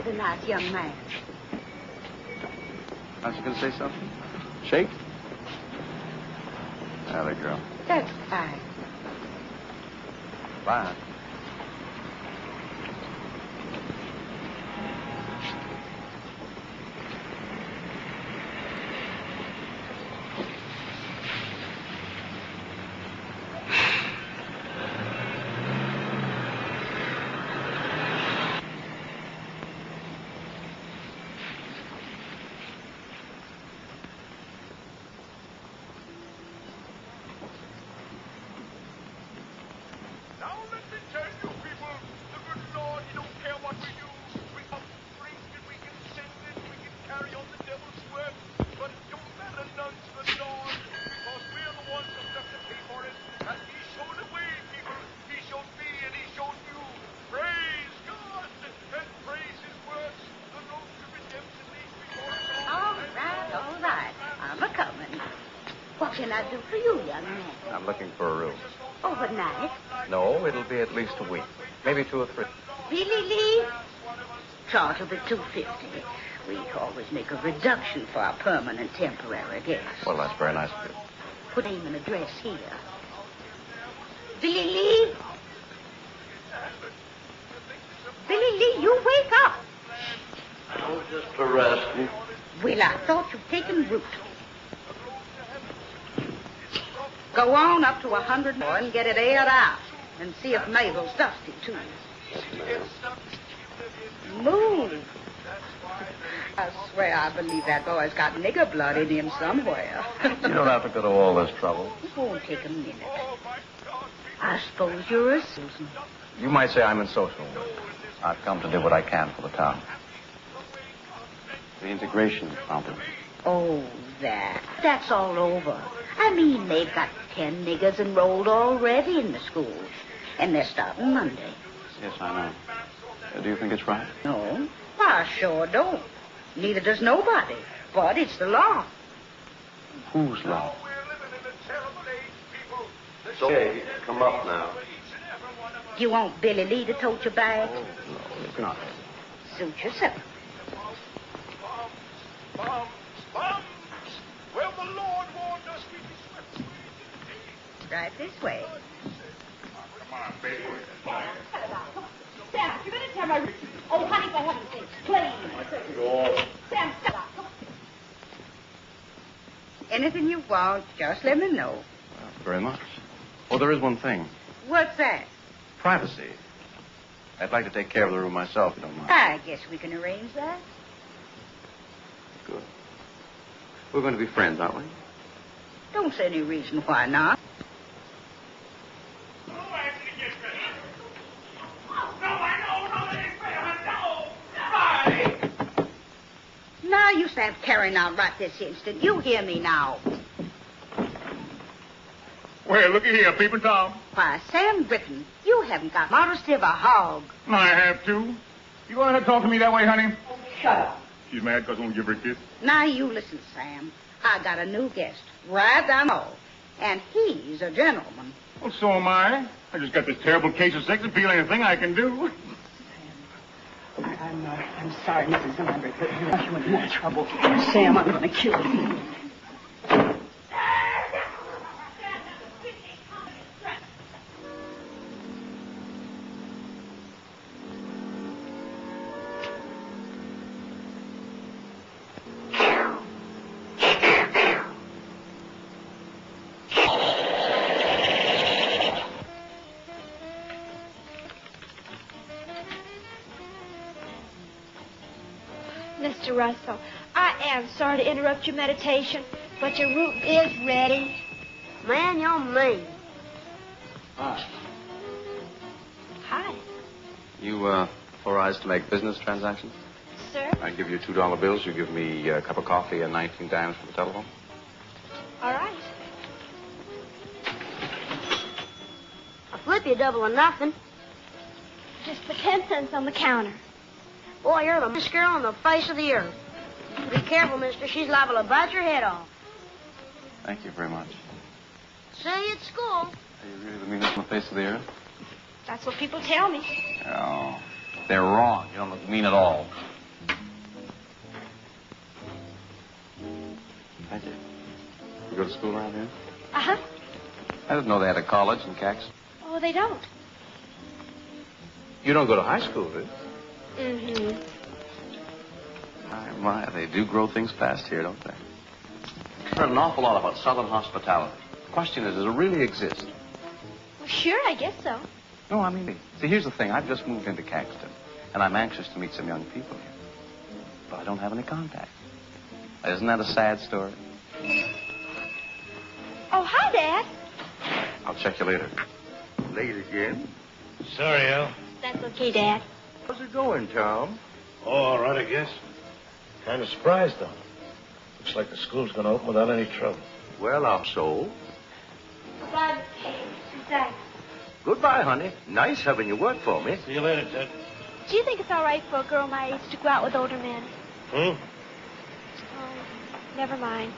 a nice young man. Aren't you going to say something? Shake? Alley girl. That's fine. Bye. What can I do for you, young man? I'm looking for a room. Overnight? No, it'll be at least a week. Maybe 2 or 3. Billy Lee? Charge of the $250. We always make a reduction for our permanent temporary guests. Well, that's very nice of you. Put name and address here. Billy Lee? Billy Lee, you wake up. Oh, just for resting. Well, I thought you'd taken root. Go on up to 100 more and get it aired out. And see if Mabel's dusty, too. Yes, ma'am. Move. I swear I believe that boy's got nigger blood in him somewhere. You don't have to go to all this trouble. It won't take a minute. I suppose you're a Susan. You might say I'm in social work. I've come to do what I can for the town. The integration problem. Oh, that's all over. I mean, they've got 10 niggers enrolled already in the schools. And they're starting Monday. Yes, I know. Do you think it's right? No, I sure don't. Neither does nobody. But it's the law. Whose law? It's okay. You can come up now. Do you want Billy Lee to tote your bag? Oh, no, it's not. Suit yourself. Well, the Lord warned us we'd be swept away. Right this way. Come on, baby. Sam, you better tell my... Oh, honey, for heaven's sake, please. Sam, stop. Anything you want, just let me know. Very much. Oh, there is one thing. What's that? Privacy. I'd like to take care of the room myself, if you don't mind. I guess we can arrange that. Good. We're going to be friends, aren't we? Don't see any reason why not. Now you stand carrying out right this instant. You hear me now. Well, looky here, Peeping Tom. Why, Sam Britton, you haven't got modesty of a hog. I have to. You going to talk to me that way, honey? Shut up. She's mad because I won't give her a kiss. Now you listen, Sam. I got a new guest, right down the hall. And he's a gentleman. Well, so am I. I just got this terrible case of sex appeal. Anything I can do. I'm sorry, Mrs. Lambert, but you're in more trouble. Sam, I'm going to kill you. Mr. Russell, I am sorry to interrupt your meditation, but your root is ready. Man, you're mean. Hi. Hi. You, authorized to make business transactions? Sir? I give you $2 bills. You give me a cup of coffee and 19 dimes for the telephone. All right. I'll flip you double or nothing. Just put 10 cents on the counter. Boy, you're the best girl on the face of the earth. Be careful, mister. She's liable to bite your head off. Thank you very much. Say at school. Are you really the meanest on the face of the earth? That's what people tell me. Oh, they're wrong. You don't look mean at all. Thank you. You go to school around here? Uh-huh. I didn't know they had a college in Caxton. Oh, they don't. You don't go to high school, do you? Mm-hmm. My, they do grow things fast here, don't they? I've heard an awful lot about Southern hospitality. The question is, does it really exist? Well, sure, I guess so. No, I mean, see, here's the thing. I've just moved into Caxton, and I'm anxious to meet some young people here. But I don't have any contact. Isn't that a sad story? Oh, hi, Dad. I'll check you later. Late again? Sorry, Al. That's okay, Dad. How's it going, Tom? Oh, all right, I guess. Kind of surprised, though. Looks like the school's going to open without any trouble. Well, I'm so. Goodbye, Dad. Goodbye, honey. Nice having you work for me. See you later, Ted. Do you think it's all right for a girl my age to go out with older men? Hmm? Oh, never mind.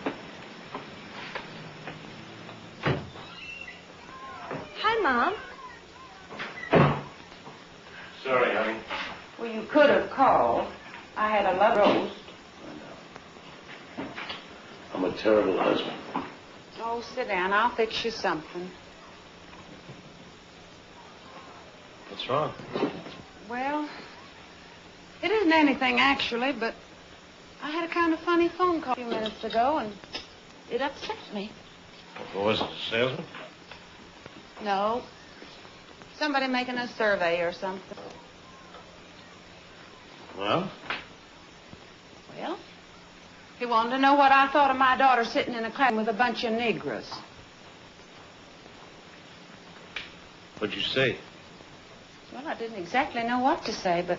Hi, Mom. Sorry, honey. Well, you could have called. I had a love roast. I'm a terrible husband. Oh, sit down. I'll fix you something. What's wrong? Well, it isn't anything actually, but I had a kind of funny phone call a few minutes ago, and it upset me. What was it, a salesman? No. Somebody making a survey or something. Well? Well, he wanted to know what I thought of my daughter sitting in a class with a bunch of Negroes. What'd you say? Well, I didn't exactly know what to say, but,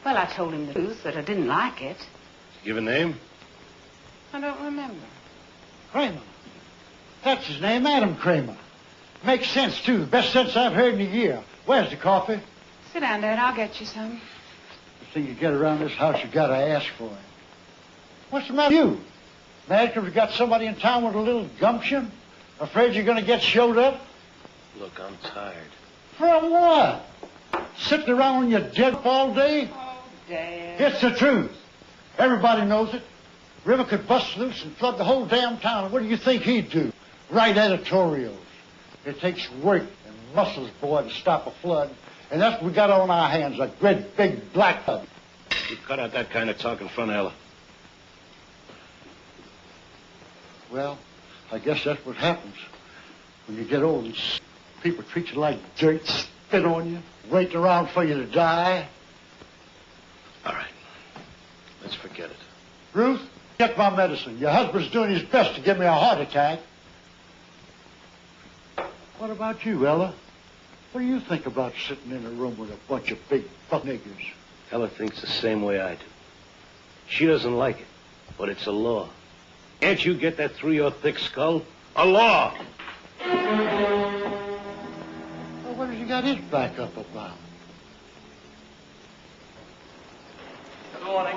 well, I told him the truth, that I didn't like it. Give a name? I don't remember. Kramer. That's his name, Adam Kramer. Makes sense, too. The best sense I've heard in a year. Where's the coffee? Sit down, Dad. I'll get you some. The thing you get around this house, you gotta ask for it. What's the matter with you? Mad because we got somebody in town with a little gumption? Afraid you're gonna get showed up? Look, I'm tired. From what? Sitting around on your dead all day? Oh, Dad. It's the truth. Everybody knows it. River could bust loose and flood the whole damn town. And what do you think he'd do? Write editorials. It takes work and muscles, boy, to stop a flood. And that's what we got on our hands, a great big black flood. You cut out that kind of talk in front of Ella. Well, I guess that's what happens when you get old and people treat you like dirt, spit on you, wait around for you to die. All right. Let's forget it. Ruth, get my medicine. Your husband's doing his best to give me a heart attack. What about you, Ella? What do you think about sitting in a room with a bunch of big buck niggers? Ella thinks the same way I do. She doesn't like it, but it's a law. Can't you get that through your thick skull? A law! Well, what has he got his back up about? Good morning.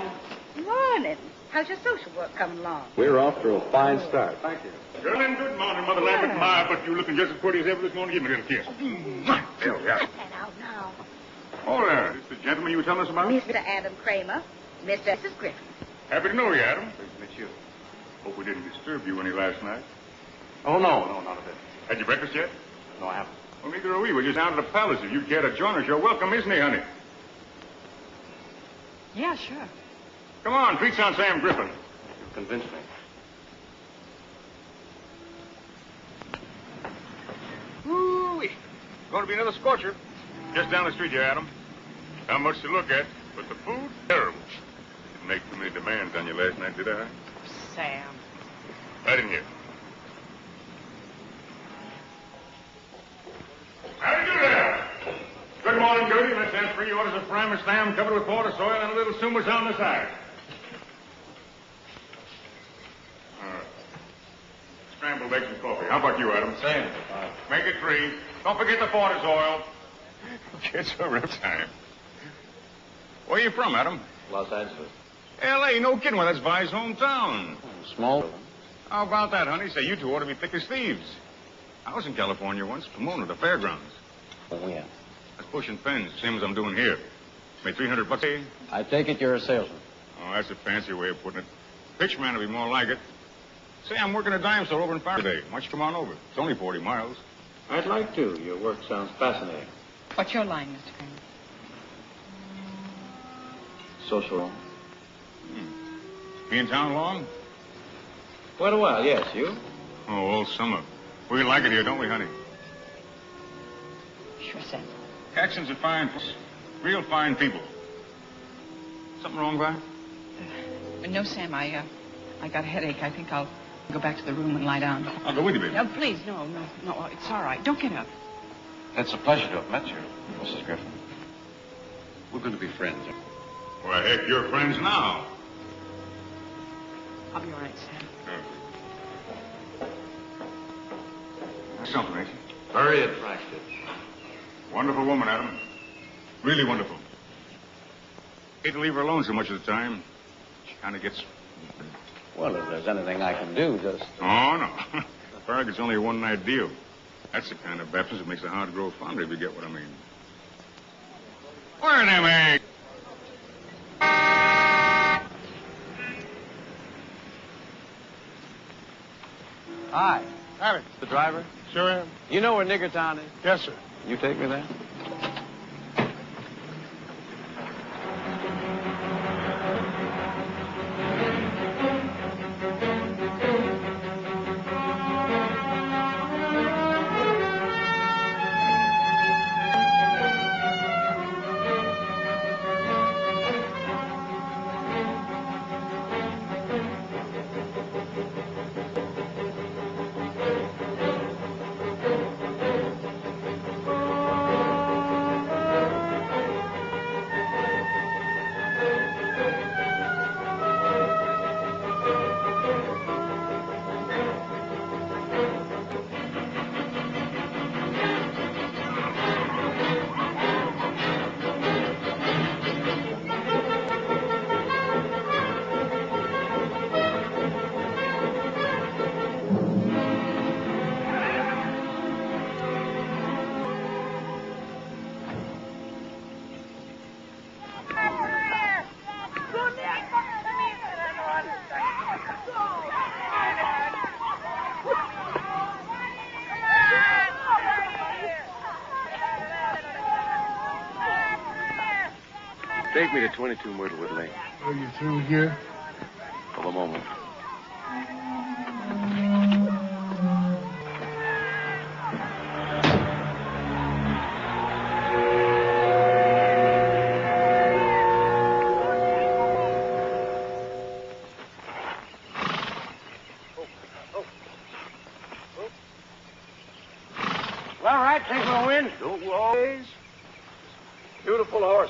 Morning. How's your social work coming along? We're off to a fine start. Thank you. Well, then, good morning, Mother Lambert. My, but you looking just as pretty as ever this morning. Give me a little kiss. There we are. Cut that out now. Oh, there. This the gentleman you were telling us about? Mr. Adam Kramer, Mr. and Mrs. Griffin. Happy to know you, Adam. Pleased to meet you. Hope we didn't disturb you any last night. Oh, no, not a bit. Had you breakfast yet? No, I haven't. Well, neither are we. We're just down at the palace. If you'd care to join us, you're welcome, isn't he, honey? Yeah, sure. Come on, treats on Sam Griffin. You've convinced me. Woo-wee. Going to be another scorcher. Just down the street here, Adam. Not much to look at, but the food, terrible. Didn't make too many demands on you last night, did I? Sam. Right in here. How do you do there? Good morning, Gertie. Let's have 3 orders of prime and slam covered with water, soil, and a little sumas on the side. Scrambled eggs and coffee. How about you, Adam? Same. Make it 3. Don't forget the Porter's oil. It's a rip time. Where you from, Adam? Los Angeles. L.A., no kidding. Well, that's Vi's hometown. Small. How about that, honey? Say, you two ought to be thick as thieves. I was in California once, Pomona, the fairgrounds. Oh, yeah. That's pushing pens, same as I'm doing here. Made $300 a day. I take it you're a salesman. Oh, that's a fancy way of putting it. Pitchman will be more like it. Say, I'm working a dime store over in Faraday. Why don't you come on over? It's only 40 miles. I'd like to. Your work sounds fascinating. What's your line, Mr. Kramer? Social. Be in town long? Quite a while, yes. You? Oh, all summer. We like it here, don't we, honey? Sure, Sam. Caxton's a fine place. Real fine people. Something wrong, Vi? No, Sam, I got a headache. I think I'll go back to the room and lie down. I'll go with you, baby. No, please, no, it's all right. Don't get up. It's a pleasure to have met you, Mrs. Griffin. We're going to be friends. Well, heck, you're friends now. I'll be all right, Sam. That's something, ain't she? Very attractive. Wonderful woman, Adam. Really wonderful. Hate to leave her alone so much of the time. She kind of gets... Well, if there's anything I can do, just... Oh, no. Farragut's only a one-night deal. That's the kind of baptism that makes the heart grow fonder, if you get what I mean. Where are them eggs? Hi. Harry. The driver? Sure am. You know where Niggertown is? Yes, sir. You take me there? Take me to 22 Myrtlewood Lane. Are you through here? For the moment. Well, all right, take my wind. Don't always. Beautiful horse.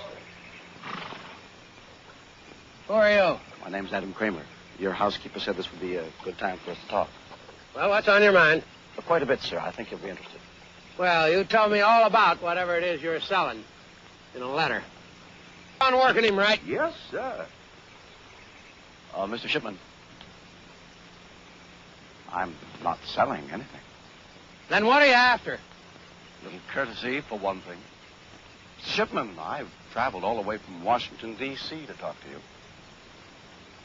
Who are you? My name's Adam Kramer. Your housekeeper said this would be a good time for us to talk. Well, what's on your mind? Quite a bit, sir. I think you'll be interested. Well, you tell me all about whatever it is you're selling in a letter. On working him right. Yes, sir. Mr. Shipman, I'm not selling anything. Then what are you after? A little courtesy, for one thing. Mr. Shipman, I've traveled all the way from Washington, D.C. to talk to you.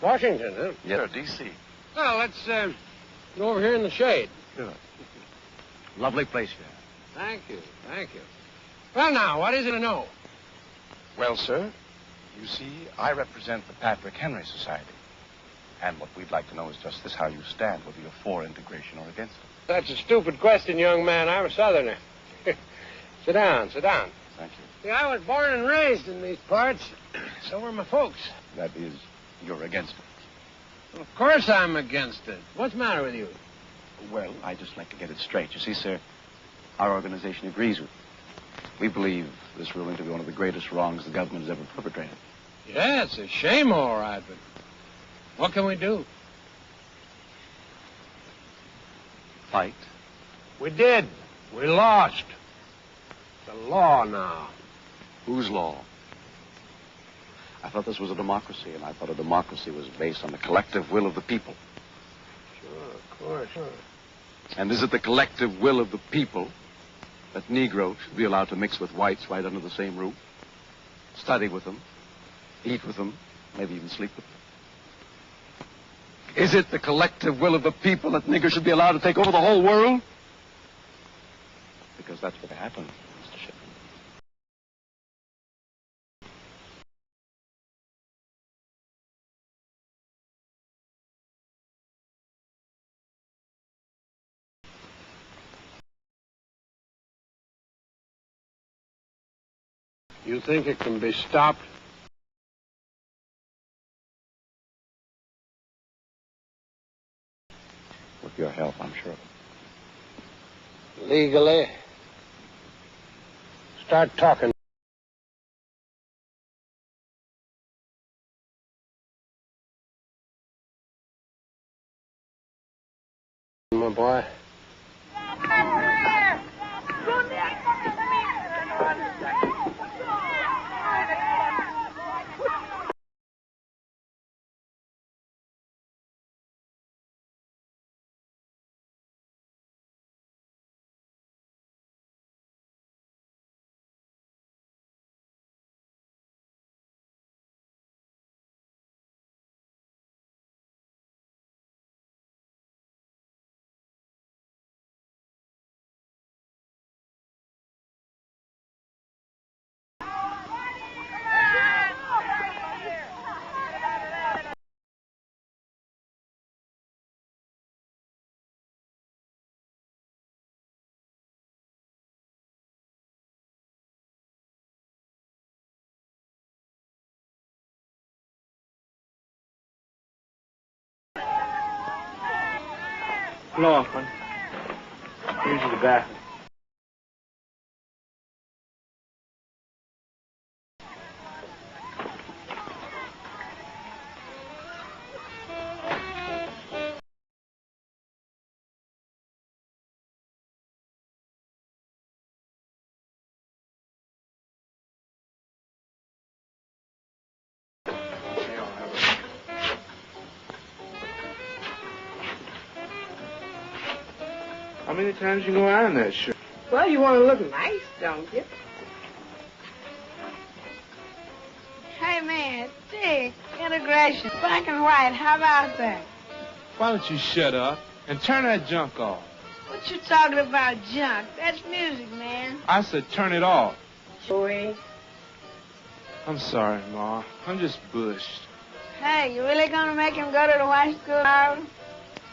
Washington, huh? Yes, sir, D.C. Well, let's go over here in the shade. Good. Lovely place here. Thank you, thank you. Well, now, what is it to know? Well, sir, you see, I represent the Patrick Henry Society. And what we'd like to know is just this, how you stand, whether you're for integration or against it. That's a stupid question, young man. I'm a Southerner. Sit down, sit down. Thank you. See, I was born and raised in these parts. So were my folks. That is, you're against it. Well, of course I'm against it. What's the matter with you? Well, I'd just like to get it straight. You see, sir, our organization agrees with you. We believe this ruling to be one of the greatest wrongs the government has ever perpetrated. Yeah, it's a shame, all right, but what can we do? Fight? We did. We lost. It's a law now. Whose law? I thought this was a democracy, and I thought a democracy was based on the collective will of the people. Sure, of course, sure. And is it the collective will of the people that Negroes should be allowed to mix with whites right under the same roof? Study with them, eat with them, maybe even sleep with them? Is it the collective will of the people that niggers should be allowed to take over the whole world? Because that's what happened, Mr. Shipman. You think it can be stopped? With your help, I'm sure. Legally. Start talking. My boy. Laughlin. Here's the bathroom. How many times you go iron that shirt? Well, you want to look nice, don't you? Hey, man, Dick, integration, black and white, how about that? Why don't you shut up and turn that junk off? What you talking about, junk? That's music, man. I said turn it off. Boy. I'm sorry, Ma. I'm just bushed. Hey, you really gonna make him go to the white school now?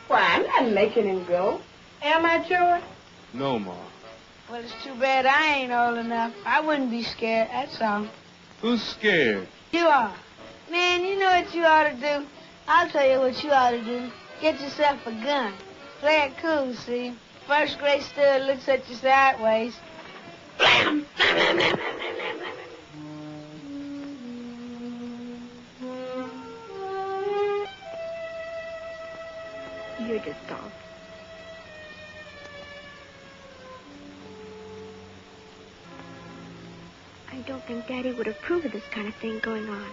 Why, I'm not making him go. Am I, Joey? No, Ma. Well, it's too bad I ain't old enough. I wouldn't be scared, that's all. Who's scared? You are. Man, you know what you ought to do? I'll tell you what you ought to do. Get yourself a gun. Play it cool, see? First grade stud looks at you sideways. Blam! You're just off. I don't think Daddy would approve of this kind of thing going on.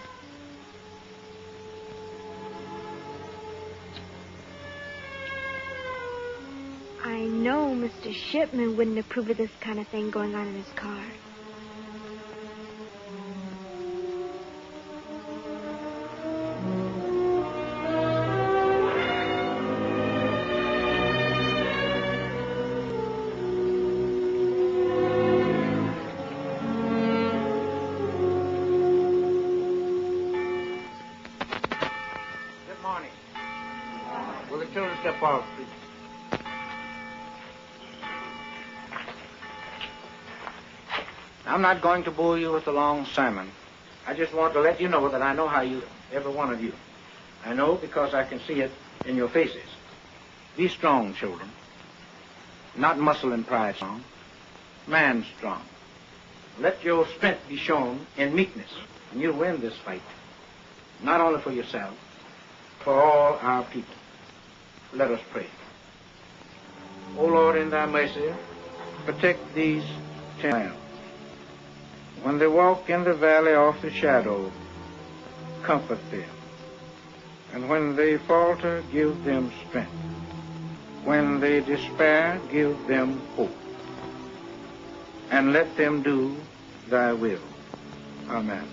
I know Mr. Shipman wouldn't approve of this kind of thing going on in his car. Step out, please. I'm not going to bore you with a long sermon. I just want to let you know that I know how you, every one of you. I know because I can see it in your faces. Be strong, children. Not muscle and pride strong. Man strong. Let your strength be shown in meekness, and you'll win this fight. Not only for yourself, for all our people. Let us pray. O Lord, in thy mercy, protect these 10 lambs. When they walk in the valley of the shadow, comfort them. And when they falter, give them strength. When they despair, give them hope. And let them do thy will. Amen.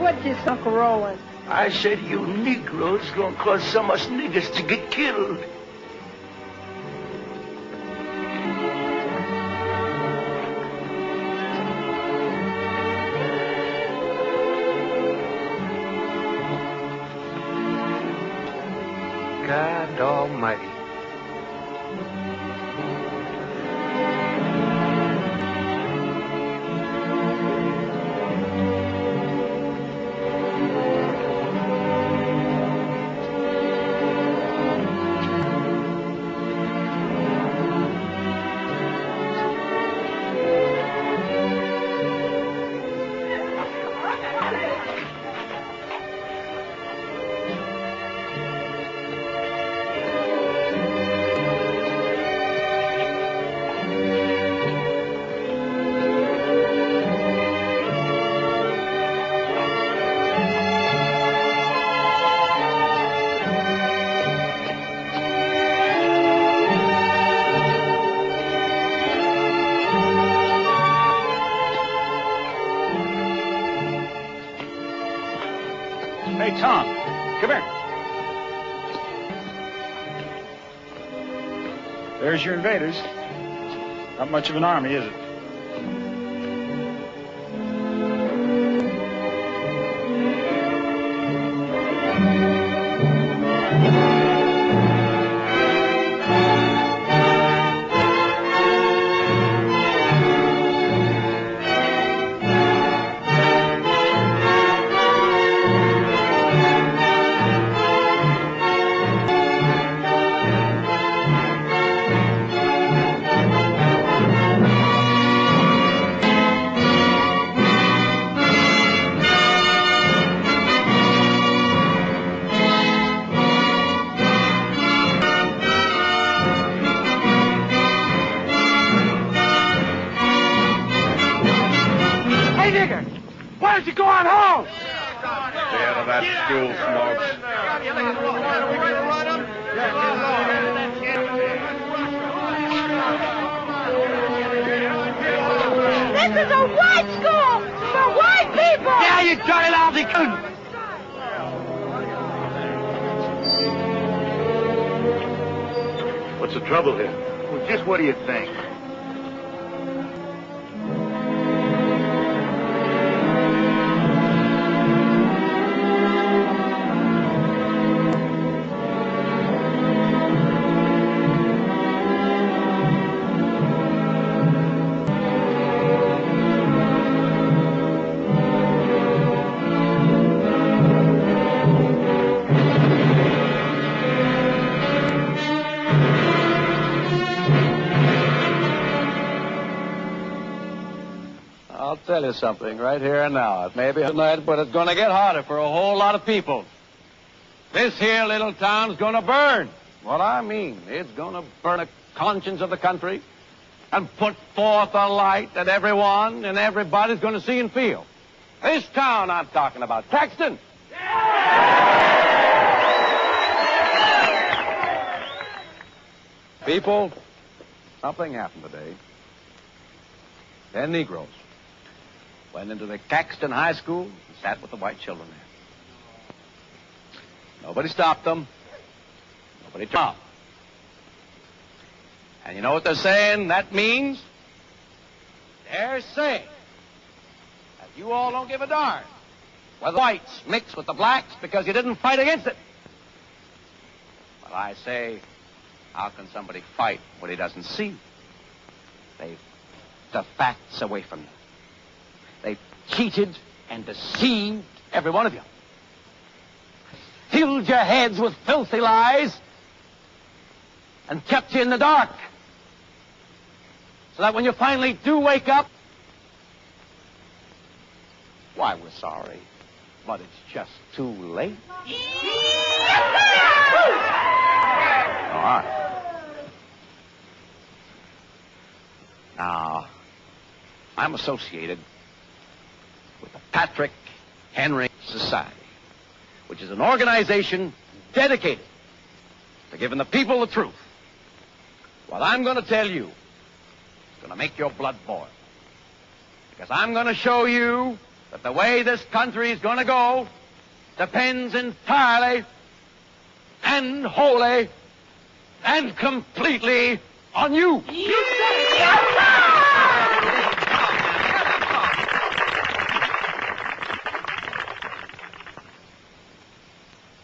What'd you say, Uncle Roland? I said you Negroes gonna cause some of us niggers to get killed. God Almighty. Hey, Tom, come here. There's your invaders. Not much of an army, is it? Why don't you go on home? Stay out of that school, Smokes. This is a white school for white people! Yeah, you dirty lousy coon! What's the trouble here? Well, just what do you think? I'll tell you something right here and now. It may be tonight, but it's going to get harder for a whole lot of people. This here little town's going to burn. What I mean, it's going to burn the conscience of the country and put forth a light that everyone and everybody's going to see and feel. This town I'm talking about, Caxton. People, something happened today. 10 Negroes went into the Caxton High School and sat with the white children there. Nobody stopped them. Nobody stopped. And you know what they're saying that means? They're saying that you all don't give a darn whether whites mix with the blacks because you didn't fight against it. But I say, how can somebody fight what he doesn't see? They've the facts away from you. They've cheated and deceived every one of you. Filled your heads with filthy lies and kept you in the dark. So that when you finally do wake up, why, we're sorry, but it's just too late. All right. Now, I'm associated with the Patrick Henry Society, which is an organization dedicated to giving the people the truth. What I'm going to tell you is going to make your blood boil. Because I'm going to show you that the way this country is going to go depends entirely and wholly and completely on you.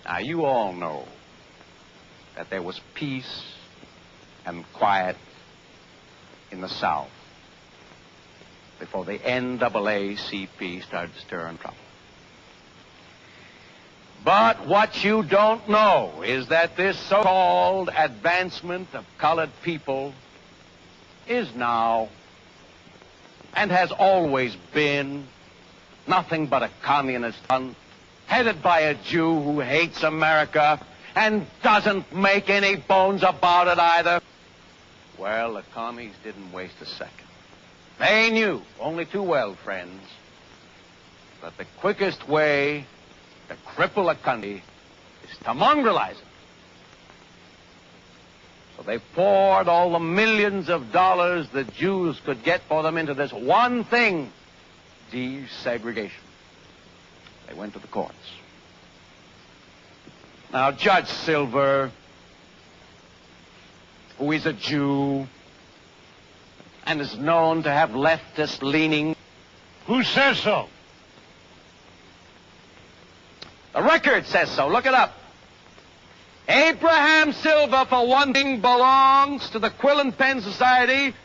Now, you all know that there was peace and quiet in the South before the NAACP started stirring trouble. But what you don't know is that this so-called advancement of colored people is now and has always been nothing but a communist hunt headed by a Jew who hates America and doesn't make any bones about it either. Well, the commies didn't waste a second. They knew only too well, friends, that the quickest way to cripple a country is to mongrelize it. So they poured all the millions of dollars the Jews could get for them into this one thing, desegregation. They went to the courts. Now, Judge Silver, who is a Jew and is known to have leftist leaning. Who says so? The record says so. Look it up. Abraham Silver, for one thing, belongs to the Quill and Pen Society,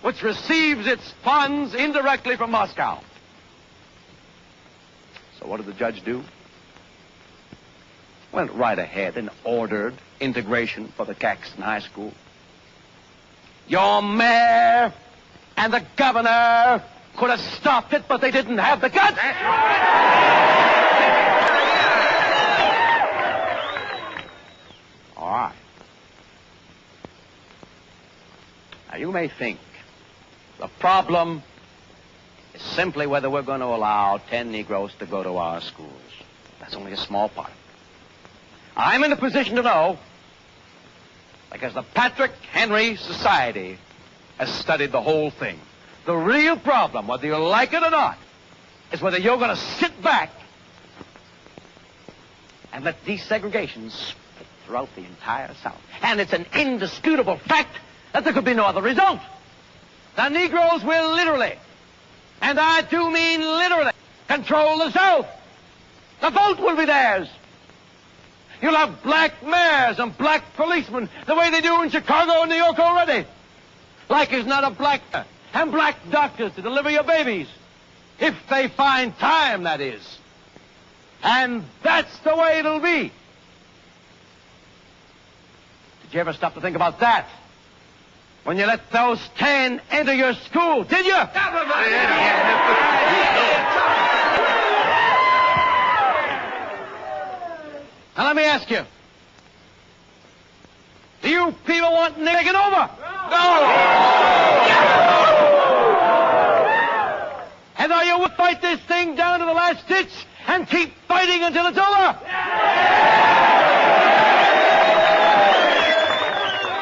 which receives its funds indirectly from Moscow. So what did the judge do? Went right ahead and ordered integration for the Caxton High School. Your mayor and the governor could have stopped it, but they didn't have the guts. That's right. All right. Now, you may think the problem is simply whether we're going to allow 10 Negroes to go to our schools. That's only a small part. I'm in a position to know because the Patrick Henry Society has studied the whole thing. The real problem, whether you like it or not, is whether you're going to sit back and let desegregation spread throughout the entire South. And it's an indisputable fact that there could be no other result. The Negroes will literally, and I do mean literally, control the South. The vote will be theirs. You'll have black mayors and black policemen the way they do in Chicago and New York already. Like is not a black and black doctors to deliver your babies. If they find time, that is. And that's the way it'll be. Did you ever stop to think about that? When you let those 10 enter your school, did you? Now let me ask you. Do you people want to take it over? No! And are you willing to fight this thing down to the last ditch and keep fighting until it's over?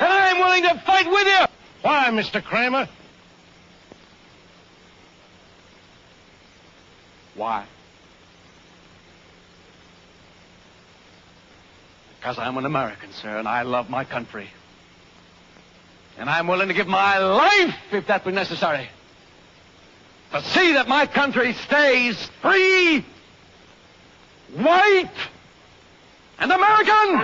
And I'm willing to fight with you. Why, Mr. Kramer? Why? Because I'm an American, sir, and I love my country. And I'm willing to give my life, if that be necessary, to see that my country stays free, white, and American!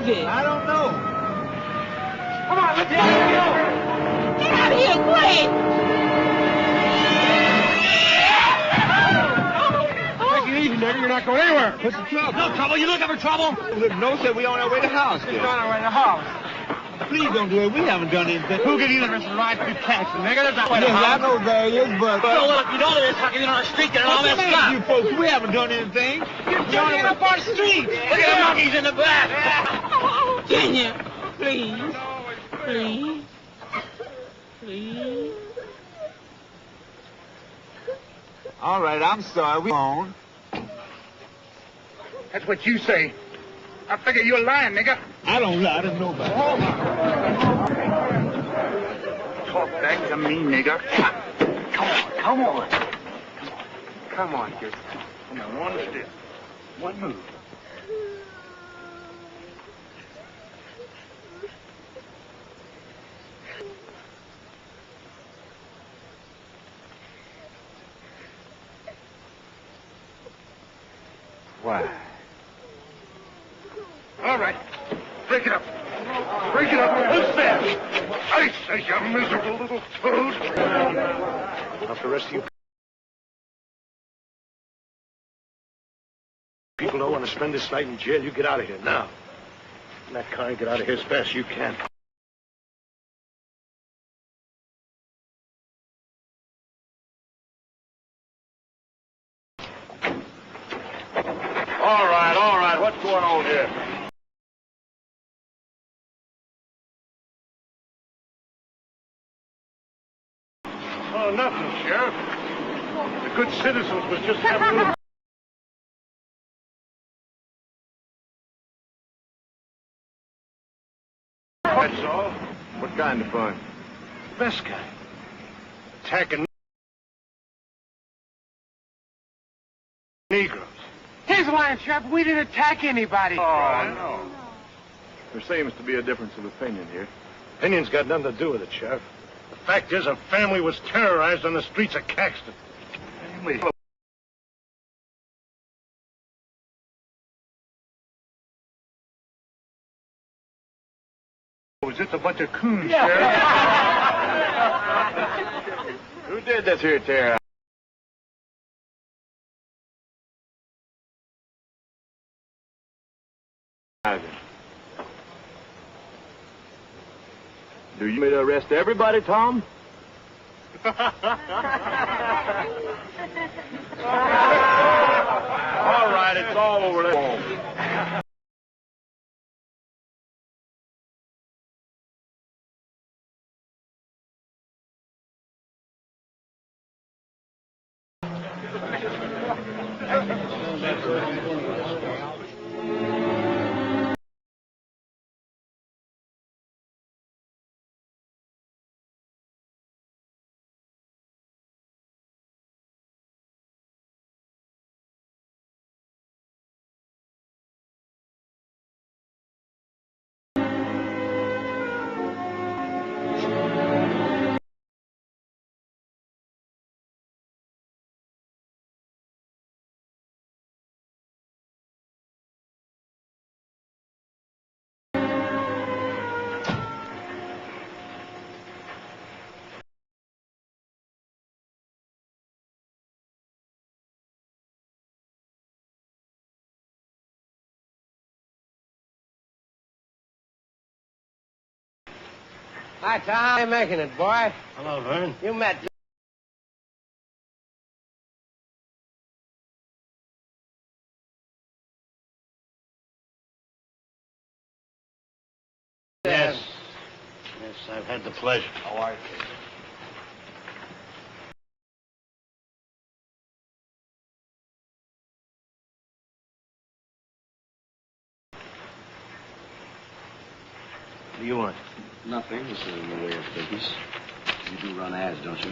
is it? I don't know. Come on, let's get out of here, quick! Take it easy, nigga. You're not going anywhere. What's the trouble? No trouble. You looking for trouble? Look, no, said we on our way to the house. We're on our way to the house. Please don't do it. We haven't done anything. Who can even ride through taxi, nigga? That's not way to the Yes, house. I know there is, but... So, well, if you know there is, how can you on the street get all What's that the stuff? matter, You folks, we haven't done anything. You're jumping up our street. Look at the monkeys in the back. Virginia, please. Please. Please. All right, I'm sorry. We on. That's what you say. I figure you're lying, nigga. I don't lie to nobody. Talk back to me, nigga. Come on. Come on, kid. Come on, one step. One move. Why? All right. Break it up. Break it up. Who's that? I say, you miserable little toad. Now, if the rest of you people don't want to spend this night in jail, you get out of here now. And that car, get out of here as fast as you can. All right. What's going on here? Oh, nothing, Sheriff. The good citizens was just having a little... That's all. What kind of fun? Best kind. Attacking Negroes. He's lying, Sheriff. We didn't attack anybody. Oh, no. There seems to be a difference of opinion here. Opinion's got nothing to do with it, Sheriff. The fact is, a family was terrorized on the streets of Caxton. Family? Was it a bunch of coons, Sheriff? Who did this here terror? Do you mean to arrest everybody, Tom? All right, it's all over. Let's go. Hi, Tom. How you making it, boy? Hello, Vern. You met... Yes. Yes, I've had the pleasure. How are you? What do you want? Nothing. This is in the way of business. You do run ads, don't you?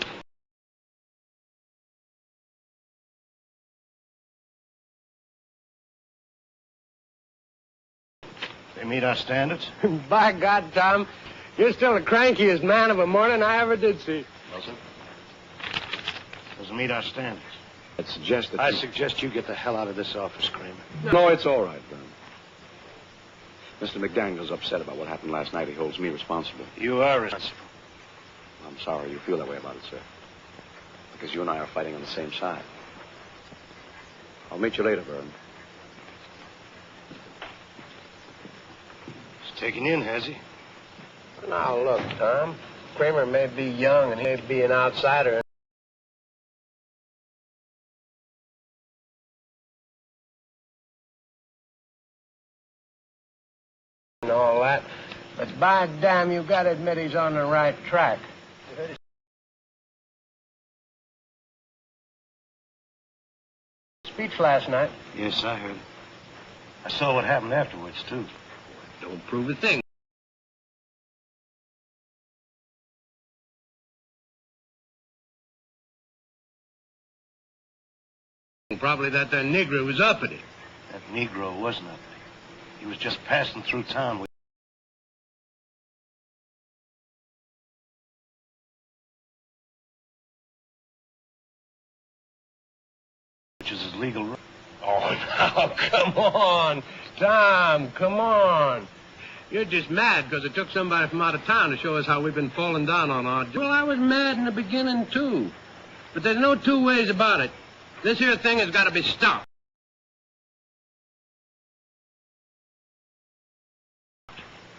They meet our standards? By God, Tom, you're still the crankiest man of a morning I ever did see. Well, sir? Doesn't meet our standards. I suggest that I suggest you get the hell out of this office, Kramer. No, it's all right, Brown. Mr. McDaniel's upset about what happened last night. He holds me responsible. You are responsible. I'm sorry you feel that way about it, sir. Because you and I are fighting on the same side. I'll meet you later, Vern. He's taken you in, has he? Now, look, Tom. Kramer may be young and he may be an outsider. And all that. But by damn, you gotta admit he's on the right track. You heard his speech last night. Yes, I heard. I saw what happened afterwards, too. Don't prove a thing. Probably that Negro was uppity. That Negro wasn't uppity. He was just passing through town with... which is his legal right. Oh, now, come on. Tom, come on. You're just mad because it took somebody from out of town to show us how we've been falling down on our... Well, I was mad in the beginning, too. But there's no two ways about it. This here thing has got to be stopped.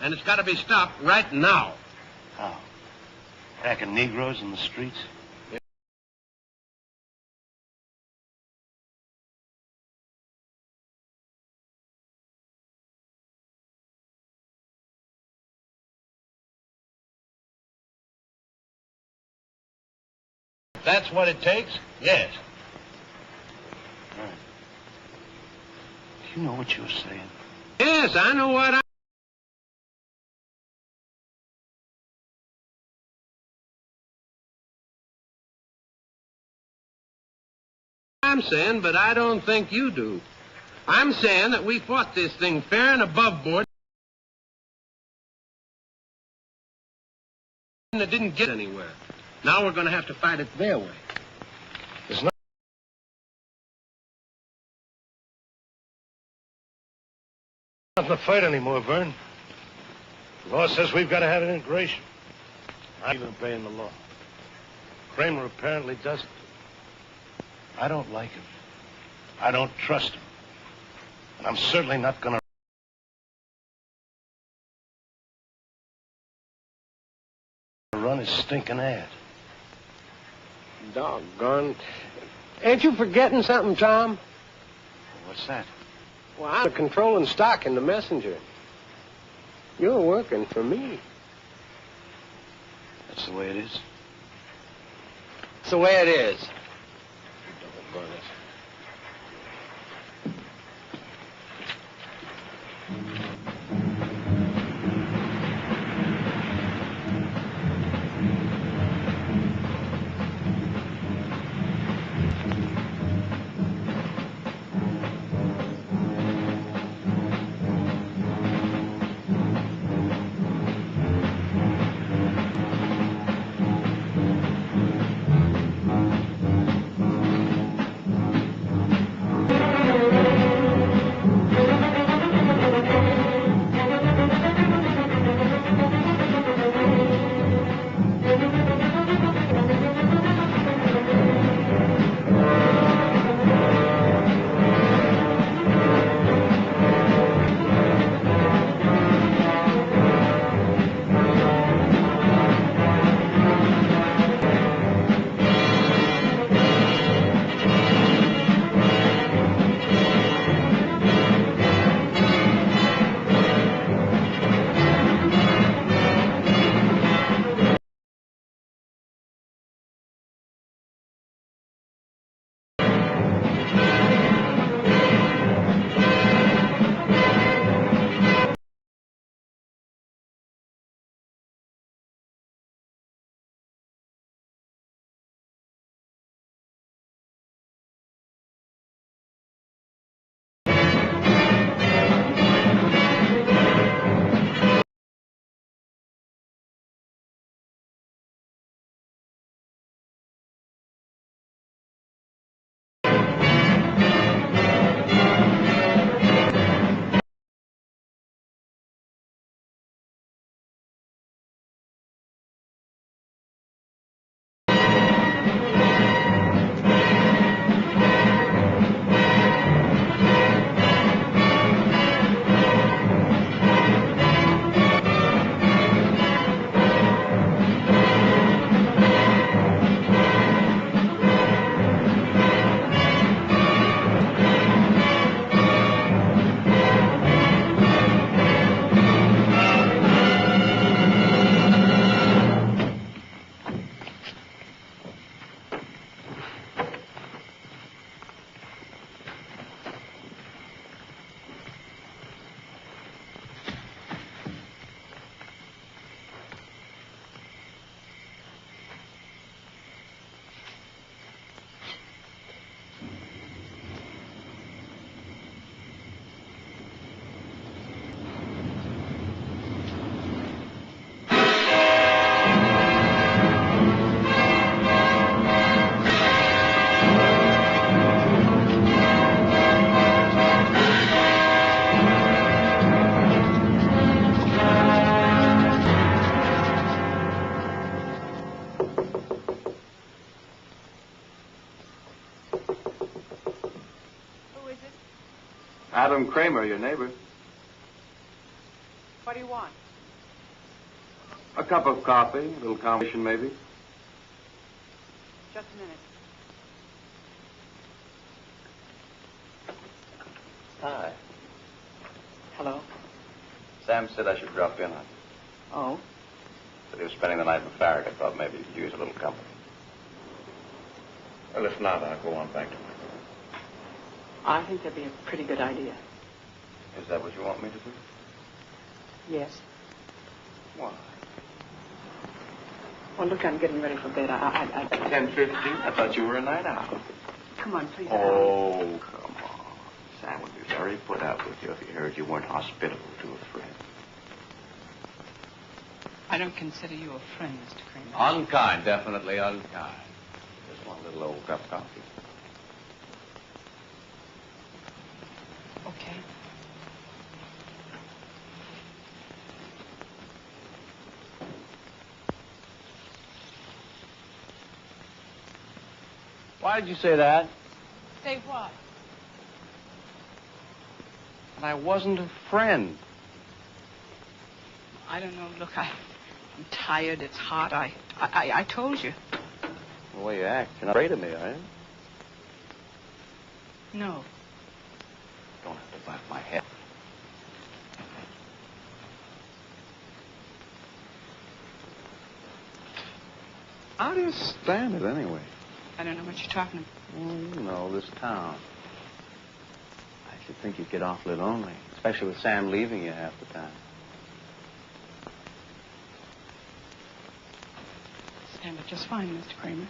And it's got to be stopped right now. How? Packing Negroes in the streets? That's what it takes? Yes. Right. You know what you're saying. Yes, I know what I'm saying, but I don't think you do. I'm saying that we fought this thing fair and above board. And it didn't get anywhere. Now we're going to have to fight it their way. There's nothing to fight anymore, Vern. The law says we've got to have an integration. I'm even obeying the law. Kramer apparently doesn't. I don't like him. I don't trust him. And I'm certainly not going to run his stinking ad. Doggone. Ain't you forgetting something, Tom? What's that? Well, I'm controlling stock in the Messenger. You're working for me. That's the way it is. It's the way it is. Doggone it. Adam Kramer, your neighbor. What do you want? A cup of coffee, a little conversation maybe. Just a minute. Hi. Hello. Sam said I should drop in on you. Oh? Said he was spending the night in Farragut. Thought maybe you could use a little company. Well, if not, I'll go on back to my room. I think that'd be a pretty good idea. Is that what you want me to do? Yes. Why? Well, look, I'm getting ready for bed. I 10:50? I thought you were a night owl. Come on, please. Oh, come on. Sam would be very put out with you if he heard you weren't hospitable to a friend. I don't consider you a friend, Mr. Kramer. Unkind, definitely unkind. Just one little old cup of coffee. Okay. Why did you say that? Say what? And I wasn't a friend. I don't know. Look, I'm tired. It's hot. I told you. The way you act, you're not afraid of me, are you? No. Don't have to bite my head. How do you stand it, anyway? I don't know what you're talking about. Well, you know, this town. I should think you'd get awfully lonely, especially with Sam leaving you half the time. Stand it just fine, Mr. Kramer.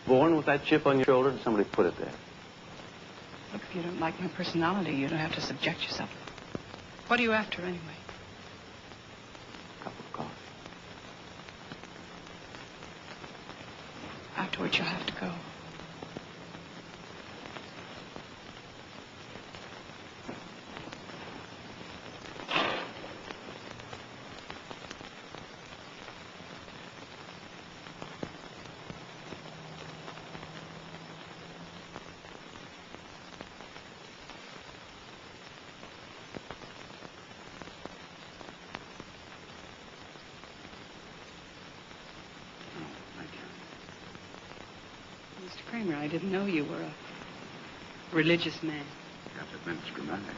Born with that chip on your shoulder, and somebody put it there. Look, if you don't like my personality, you don't have to subject yourself. What are you after, anyway? A cup of coffee. Afterwards, you'll have to go. Mr. Kramer, I didn't know you were a religious man. You have to admit it's dramatic.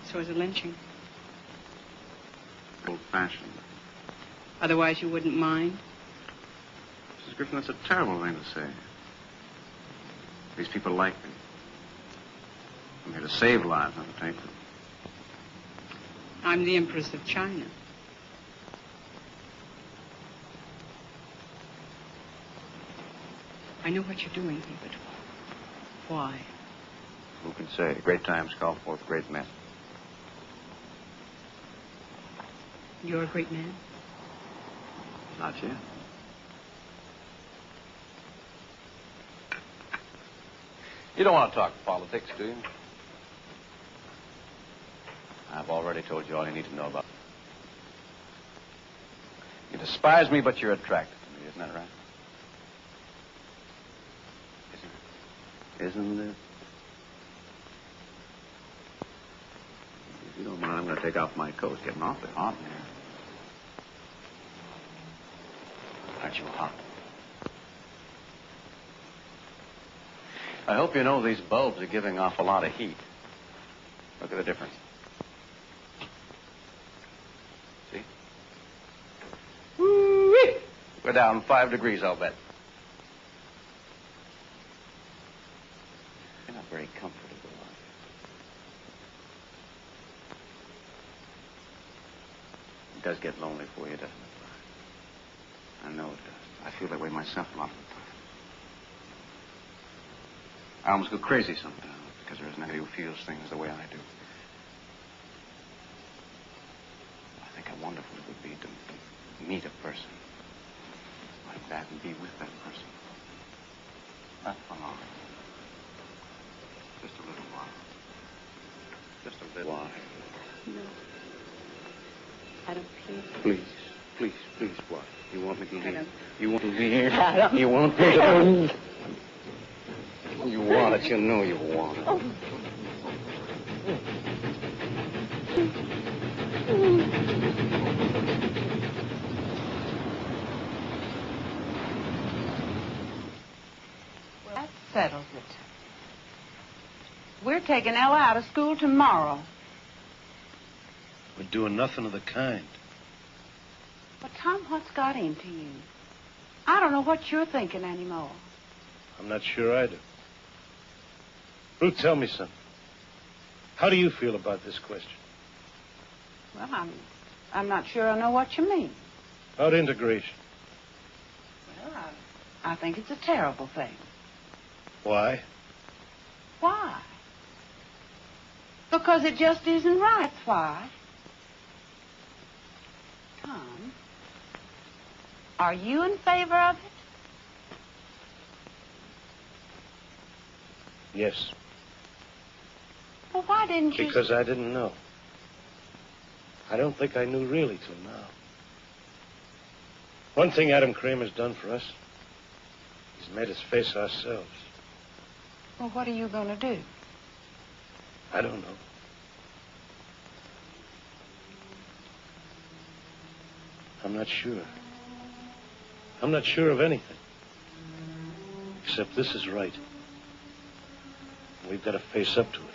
So is a lynching. Old-fashioned. Otherwise, you wouldn't mind? Mrs. Griffin, that's a terrible thing to say. These people like me. I'm here to save lives, not to take them. I'm the Empress of China. I know what you're doing here, but why? Who can say? Great times call forth great men. You're a great man? Not yet. You don't want to talk politics, do you? I've already told you all you need to know about it. You despise me, but you're attracted to me. Isn't that right? Isn't it? If you don't mind, I'm going to take off my coat. It's getting awfully hot in here. Aren't you hot? I hope you know these bulbs are giving off a lot of heat. Look at the difference. See? Woo-wee! We're down 5 degrees, I'll bet. You're not very comfortable, are you? It does get lonely for you, doesn't it? I know it does. I feel that way myself a lot of the time. I almost go crazy sometimes because there isn't anybody who feels things the way I do. I think how wonderful it would be to meet a person like that and be with that person. Not for long. Just a little while. Just a little while. No. Adam, please. Please, please, please, what? You want me to leave? Adam. You want to leave? Adam. You want me to... You want it. You know you want it. Oh. Well, that settles it. We're taking Ella out of school tomorrow. We're doing nothing of the kind. But, Tom, what's got into you? I don't know what you're thinking anymore. I'm not sure I do. Ruth, tell me something. How do you feel about this question? Well, I'm not sure I know what you mean. About integration. Well, I think it's a terrible thing. Why? Why? Because it just isn't right. That's why. Tom, are you in favor of it? Yes. Well, why didn't you... Because I didn't know. I don't think I knew really till now. One thing Adam Kramer's done for us, he's made us face ourselves. Well, what are you going to do? I don't know. I'm not sure. I'm not sure of anything. Except this is right. We've got to face up to it.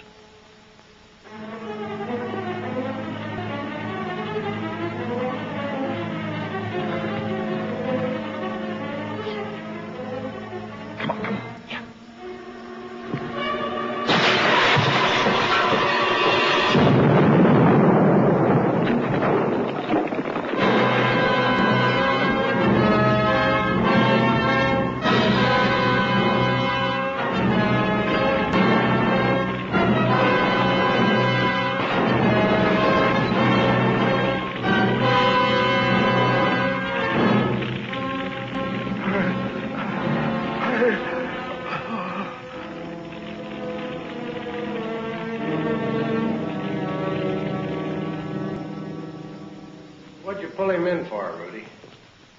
What'd you pull him in for, Rudy?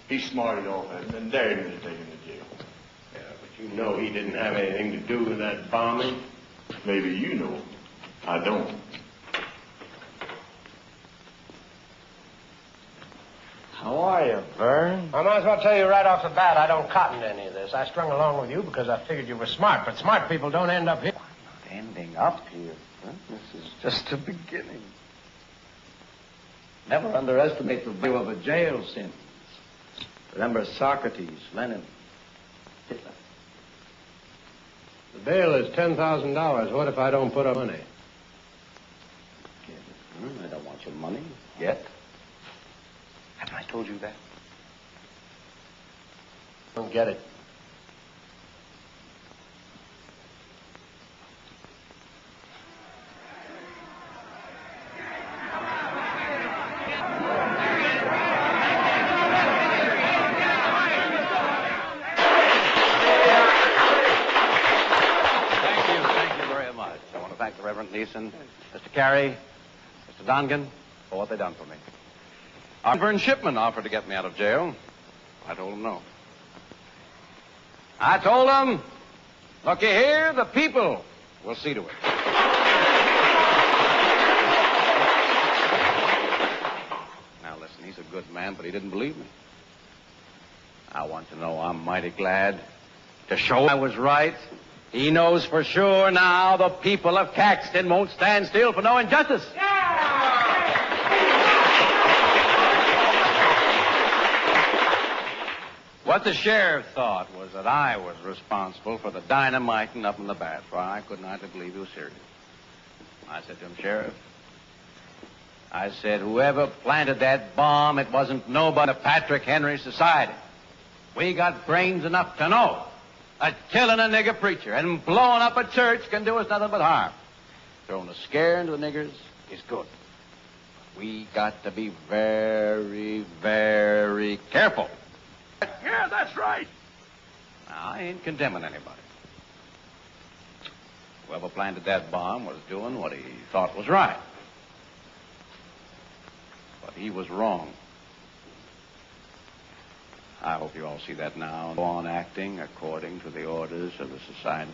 He smarted off and dared me to take him to jail. Yeah, but you know he didn't have anything to do with that bombing. Maybe you know. I don't. How are you, Vern? I might as well tell you right off the bat I don't cotton to any of this. I strung along with you because I figured you were smart, but smart people don't end up here. Not ending up here. Huh? This is just the beginning. Never underestimate the value of a jail sentence. Remember Socrates, Lenin, Hitler. The bail is $10,000. What if I don't put up money? I don't want your money yet. Haven't I told you that? Don't get it. Reverend Neeson, Mr. Carey, Mr. Dongan, for what they done for me. Vern Shipman offered to get me out of jail. I told him no. I told him, looky here, the people will see to it. Now listen, he's a good man, but he didn't believe me. I want to know I'm mighty glad to show I was right. He knows for sure now the people of Caxton won't stand still for no injustice. What the sheriff thought was that I was responsible for the dynamiting up in the bath. Why, I could not believe he was serious. I said to him, Sheriff, I said, whoever planted that bomb, it wasn't nobody in the Patrick Henry Society. We got brains enough to know that killing a nigger preacher and blowing up a church can do us nothing but harm. Throwing a scare into the niggers is good. We got to be very, very careful. Yeah, that's right. Now, I ain't condemning anybody. Whoever planted that bomb was doing what he thought was right. But he was wrong. I hope you all see that now. Go on acting according to the orders of the society.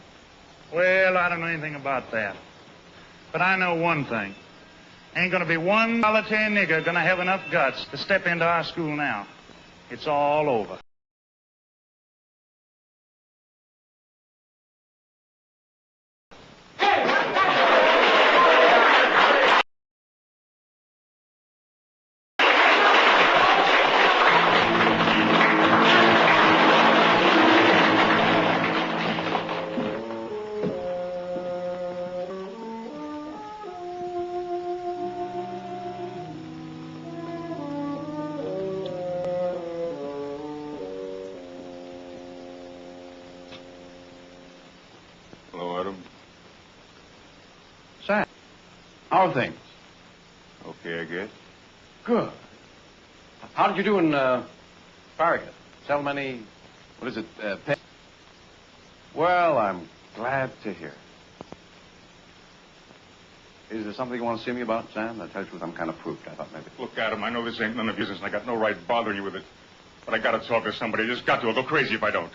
Well, I don't know anything about that. But I know one thing. Ain't gonna be one solitary nigger gonna have enough guts to step into our school now. It's all over. Hello, Adam. Sam, how are things? Okay, I guess. Good. How did you do in Farragut? Sell many, what is it, pets? Well, I'm glad to hear it. Is there something you want to see me about, Sam? To tell you the truth, I'm kind of pooped. I thought maybe... Look, Adam, I know this ain't none of your business, and I got no right bothering you with it. But I gotta talk to somebody. I just got to. I'll go crazy if I don't.